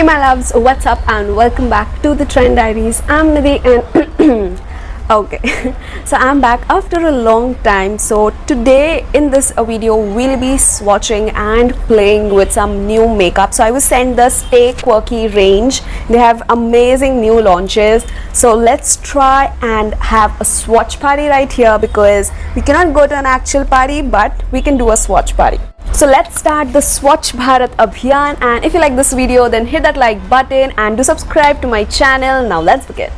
Hey my loves, what's up and welcome back to the Trend Diaries. I'm Nidhi and okay, so I'm back after a long time. So today in this video we'll be swatching and playing with some new makeup. So I was sent the Stay Quirky range. They have amazing new launches. So let's try and have a swatch party right here because we cannot go to an actual party, but we can do a swatch party. So let's start the Swachh Bharat Abhiyan, and if you like this video then hit that like button and do subscribe to my channel. Now let's begin.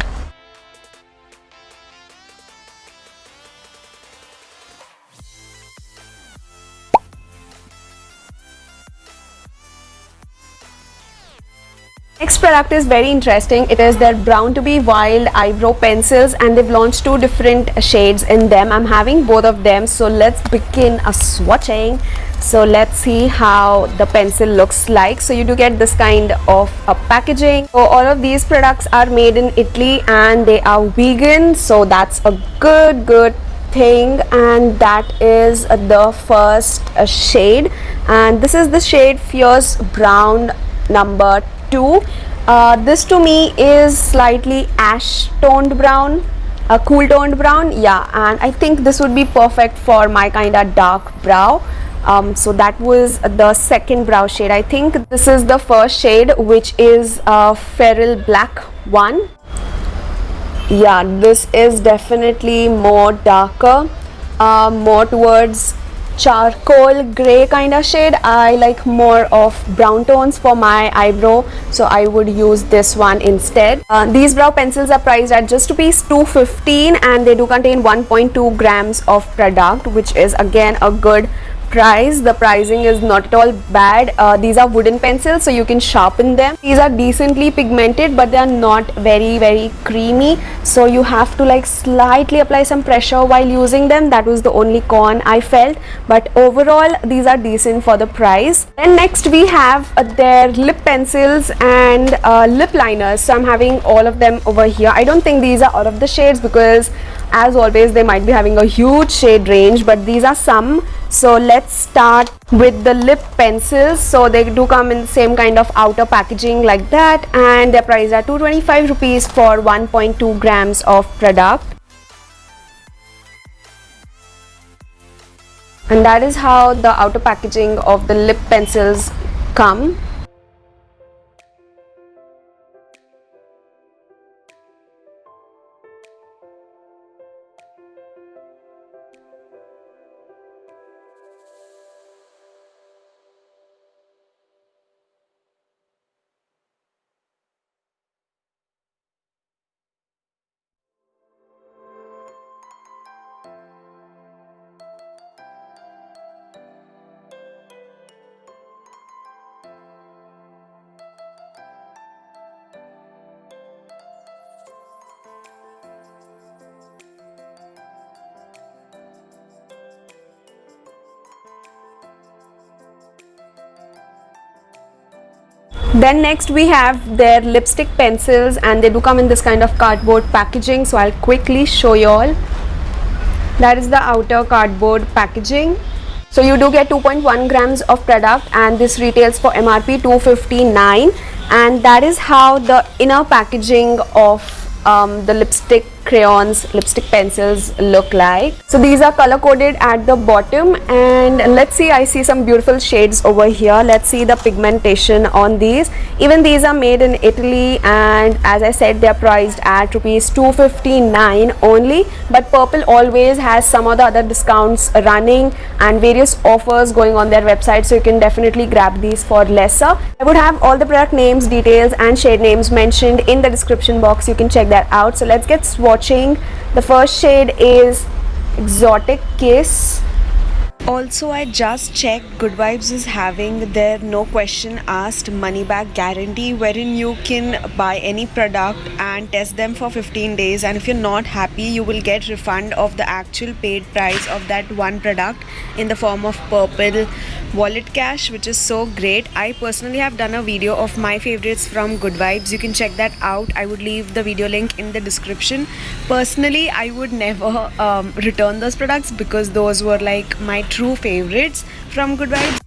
Next product is very interesting. It is their Brown to be Wild eyebrow pencils, and they've launched two different shades in them. I'm having both of them, so let's begin a swatching. So let's see how the pencil looks like. So you do get this kind of a packaging. So all of these products are made in Italy and they are vegan, so that's a good thing. And that is the first shade, and this is the shade Fierce Brown number 2. This to me is slightly ash toned brown, a cool toned brown, yeah, and I think this would be perfect for my kind of dark brow. So that was the second brow shade. I think this is the first shade, which is Feral Black 1. Yeah, this is definitely more darker, more towards charcoal gray kind of shade. I like more of brown tones for my eyebrow, so I would use this one instead. These brow pencils are priced at just rupees 215, and they do contain 1.2 grams of product, which is again a good price. The pricing is not at all bad. These are wooden pencils, so you can sharpen them. These are decently pigmented, but they are not very creamy, so you have to like slightly apply some pressure while using them. That was the only con I felt, but overall these are decent for the price. Then next we have their lip pencils and lip liners. So I'm having all of them over here. I don't think these are all of the shades because as always they might be having a huge shade range, but these are some. So let's start with the lip pencils. So they do come in the same kind of outer packaging like that, and their price are 225 rupees for 1.2 grams of product. And that is how the outer packaging of the lip pencils come. Then next we have their lipstick pencils, and they do come in this kind of cardboard packaging, so I'll quickly show you all. That is the outer cardboard packaging. So you do get 2.1 grams of product, and this retails for MRP 259, and that is how the inner packaging of the lipstick crayons, lipstick pencils look like. So these are color coded at the bottom, and let's see, I see some beautiful shades over here. Let's see the pigmentation on these. Even these are made in Italy, and as I said, they're priced at rupees 259 only, but Purple always has some of the other discounts running and various offers going on their website, so you can definitely grab these for lesser. I would have all the product names, details and shade names mentioned in the description box. You can check that out. So let's get swatching. The first shade is Exotic Kiss. Also, I just checked, Good Vibes is having their no question asked money back guarantee, wherein you can buy any product and test them for 15 days, and if you're not happy you will get refund of the actual paid price of that one product in the form of Purple wallet cash, which is so great. I personally have done a video of my favorites from Good Vibes. You can check that out. I would leave the video link in the description. Personally, I would never return those products because those were like my true favorites from Good Vibes.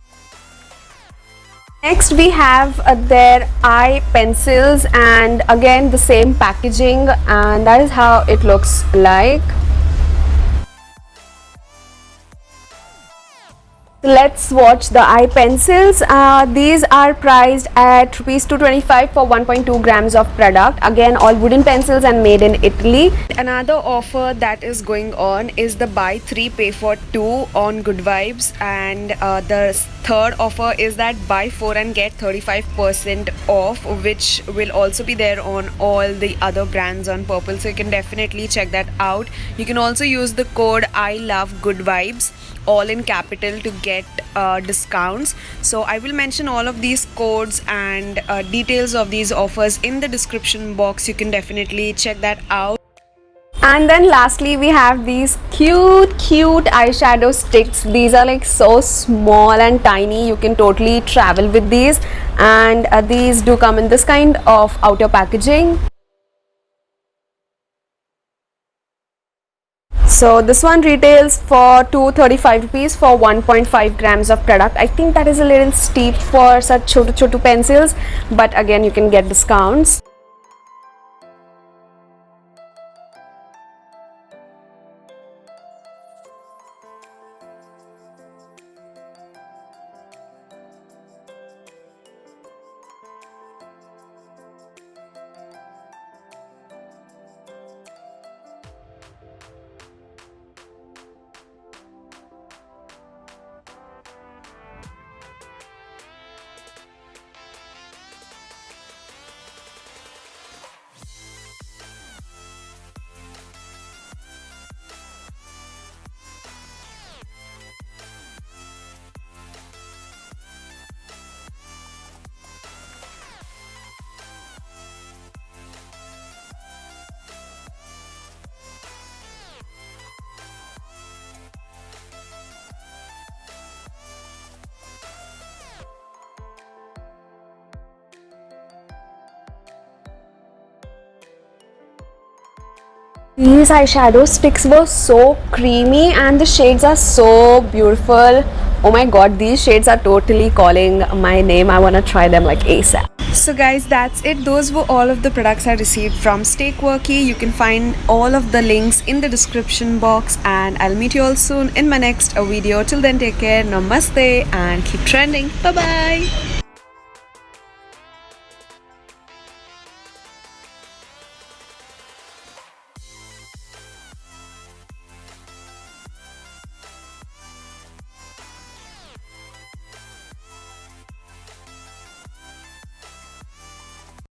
Next we have their eye pencils, and again the same packaging, and that is how it looks like. Let's watch the eye pencils. These are priced at rupees 225 for 1.2 grams of product. Again, all wooden pencils and made in Italy. Another offer that is going on is the buy 3 pay for 2 on Good Vibes, and the third offer is that buy 4 and get 35% off, which will also be there on all the other brands on Purplle, so you can definitely check that out. You can also use the code I love Good Vibes, all in capital, to get discounts. So I will mention all of these codes and details of these offers in the description box. You can definitely check that out. And then lastly we have these cute eyeshadow sticks. These are like so small and tiny, you can totally travel with these, and these do come in this kind of outer packaging. So this one retails for 235 rupees for 1.5 grams of product. I think that is a little steep for such chotu pencils, but again you can get discounts. These eyeshadow sticks were so creamy and the shades are so beautiful. Oh my god, these shades are totally calling my name. I want to try them like ASAP. So guys, that's it. Those were all of the products I received from Stay Quirky. You can find all of the links in the description box, and I'll meet you all soon in my next video. Till then, take care, namaste, and keep trending. Bye bye.